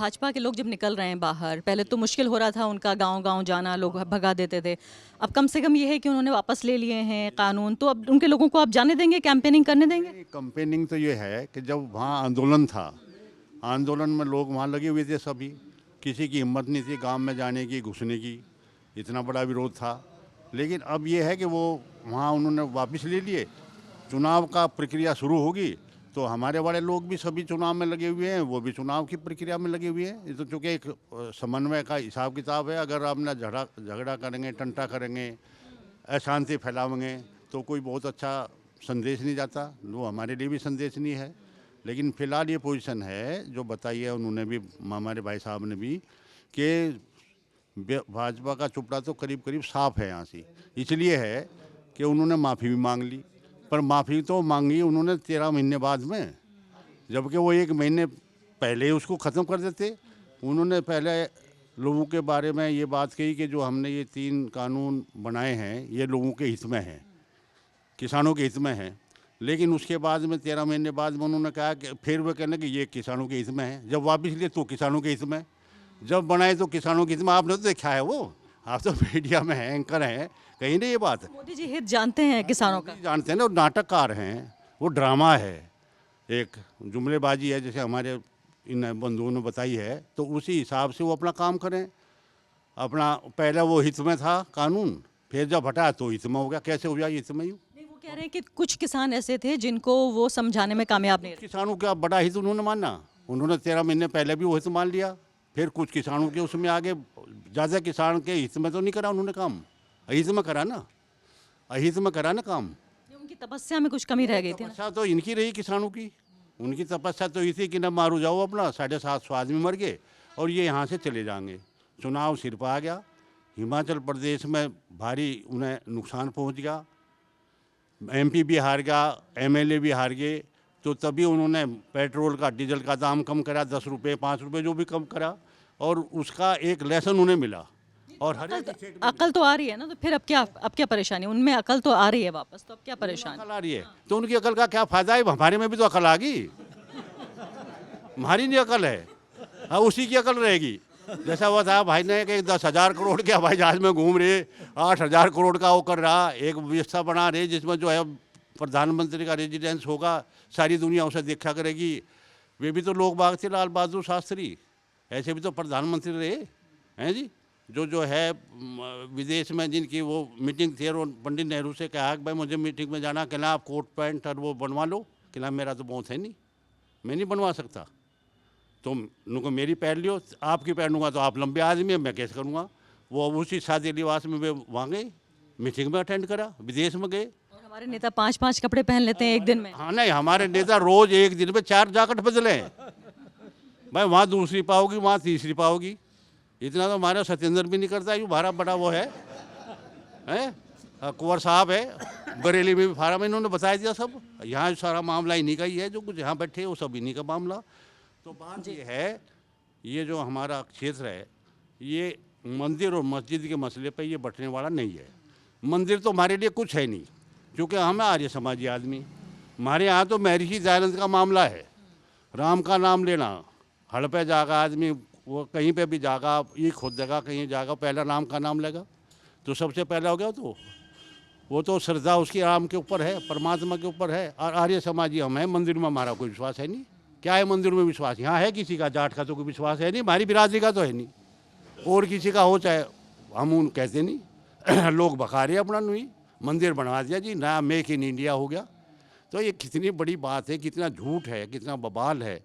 भाजपा के लोग जब निकल रहे हैं बाहर, पहले तो मुश्किल हो रहा था उनका गांव-गांव जाना, लोग भगा देते थे। अब कम से कम ये है कि उन्होंने वापस ले लिए हैं कानून, तो अब उनके लोगों को आप जाने देंगे, कैंपेनिंग करने देंगे? कंपेनिंग तो ये है कि जब वहाँ आंदोलन था, आंदोलन में लोग वहाँ लगे हुए थे सभी, किसी की हिम्मत नहीं थी गांव में जाने की, घुसने की, इतना बड़ा विरोध था। लेकिन अब ये है कि वो वहाँ उन्होंने वापस ले लिए, चुनाव का प्रक्रिया शुरू होगी तो हमारे वाले लोग भी सभी चुनाव में लगे हुए हैं, वो भी चुनाव की प्रक्रिया में लगे हुए हैं। ये तो चूँकि एक समन्वय का हिसाब किताब है। अगर आप ना झगड़ा करेंगे, टंटा करेंगे, अशांति फैलावेंगे तो कोई बहुत अच्छा संदेश नहीं जाता, वो हमारे लिए भी संदेश नहीं है। लेकिन फिलहाल ये पोजीशन है जो बताई है उन्होंने भी, हमारे भाई साहब ने भी, कि भाजपा का चुपड़ा तो करीब करीब साफ है यहाँ से। इसलिए है कि उन्होंने माफ़ी भी मांग ली, पर माफ़ी तो मांगी उन्होंने 13 महीने बाद में, जबकि वो 1 महीने पहले ही उसको ख़त्म कर देते। उन्होंने पहले लोगों के बारे में ये बात कही कि जो हमने ये 3 कानून बनाए हैं ये लोगों के हित में हैं, किसानों के हित में हैं। लेकिन उसके बाद में 13 महीने बाद में उन्होंने कहा कि फिर वो कहने कि ये किसानों के हित में है, जब वापस लिए तो किसानों के हित में, जब बनाए तो किसानों के हित में। आपने तो देखा है, वो आप तो मीडिया में हैं, एंकर हैं, कहीं नहीं ये बात। मोदी जी हित जानते हैं किसानों का? जानते हैं ना, वो नाटककार हैं, वो ड्रामा है, एक जुमलेबाजी है, जैसे हमारे इन बंधुओं ने बताई है। तो उसी हिसाब से वो अपना काम करें। अपना पहले वो हित में था कानून, फिर जब हटा तो हित में हो गया। कैसे हो गया हित में? यूँ नहीं, वो कह रहे हैं कि कुछ किसान ऐसे थे जिनको वो समझाने में कामयाब नहीं रहे। किसानों का बड़ा हित उन्होंने माना, उन्होंने 13 महीने पहले भी वो हित मान लिया, फिर कुछ किसानों के उसमें आगे, ज़्यादा किसान के हित में तो नहीं करा उन्होंने काम, अहित में करा ना, अहित में करा ना काम। नहीं, उनकी तपस्या में कुछ कमी रह गई थी ना। तपस्या तो इनकी रही, किसानों की। उनकी तपस्या तो ये थी कि ना मारू जाओ अपना, 750 आदमी मर गए और ये यहाँ से चले जाएंगे। चुनाव सिर पर आ गया, हिमाचल प्रदेश में भारी उन्हें नुकसान पहुँच गया, MP भी हार गया, MLA भी हार गए। तो तभी उन्होंने पेट्रोल का, डीजल का दाम कम करा, 10 रुपये 5 रुपये जो भी कम करा, और उसका एक लेसन उन्हें मिला। और हर एक अकल तो आ रही है ना, तो फिर अब क्या परेशानी? उनमें अकल तो आ रही है वापस, तो अब क्या परेशानी? अकल आ रही है तो उनकी अकल का क्या फायदा है? हमारे में भी तो अकल आ गई, हमारी नहीं अकल है, हाँ उसी की अकल रहेगी। जैसा हुआ था भाई ने कि 10,000 करोड़ के हवाई जहाज में घूम रहे, 8,000 करोड़ का वो कर रहा, एक व्यवस्था बना रहे जिसमें जो है प्रधानमंत्री का रेजिडेंस होगा, सारी दुनिया उसे देखा करेगी। वे भी तो लोग बाग थे, लाल बहादुर शास्त्री, ऐसे भी तो प्रधानमंत्री रहे हैं जी। जो है विदेश में जिनकी वो मीटिंग थी, और पंडित नेहरू से कहा कि भाई मुझे मीटिंग में जाना, कहना आप कोट पैंट और वो बनवा लो, कहना मेरा तो बहुत है नहीं, मैं नहीं बनवा सकता, तो उनको मेरी पहन लियो, आपकी पहनूंगा तो आप लंबे आदमी है, मैं कैसे करूँगा। वो उसी शादी लिबास में वे वहाँ गए, मीटिंग में अटेंड करा, विदेश में गए। और हमारे नेता 5-5 कपड़े पहन लेते हैं एक दिन में। हाँ नहीं, हमारे नेता रोज एक दिन में 4 जैकेट बदले हैं। भाई वहाँ दूसरी पाओगी, वहाँ तीसरी पाओगी, इतना तो हमारा सत्येंद्र भी नहीं करता। ये हमारा बड़ा वो है कुंवर साहब है, बरेली में भी फार्म, इन्होंने बताया दिया सब। यहाँ सारा मामला इन्हीं का ही है, जो कुछ यहाँ बैठे वो सब इन्हीं का मामला। तो बात ये है, ये जो हमारा क्षेत्र है, ये मंदिर और मस्जिद के मसले पे ये बटने वाला नहीं है। मंदिर तो हमारे लिए कुछ है नहीं, क्योंकि हम आर्य समाजी आदमी। हमारे यहाँ तो महर्षि दयानंद का मामला है, राम का नाम लेना, हड़ पे जागा आदमी, वो कहीं पे भी जागा, ये खुद जगह कहीं जागा, पहला राम का नाम लेगा तो सबसे पहला हो गया। तो वो तो श्रद्धा उसकी राम के ऊपर है, परमात्मा के ऊपर है। और आर्य समाजी हम हैं, मंदिर में हमारा कोई विश्वास है नहीं। क्या है मंदिर में विश्वास? यहाँ है किसी का, जाट का तो कोई विश्वास है नहीं, हमारी बिरादरी का तो है नहीं, और किसी का हो चाहे हम उन कहते नहीं। लोग बखा रहे अपना नहीं, मंदिर बनवा दिया जी, नया मेक इन इंडिया हो गया। तो ये कितनी बड़ी बात है, कितना झूठ है, कितना बवाल है।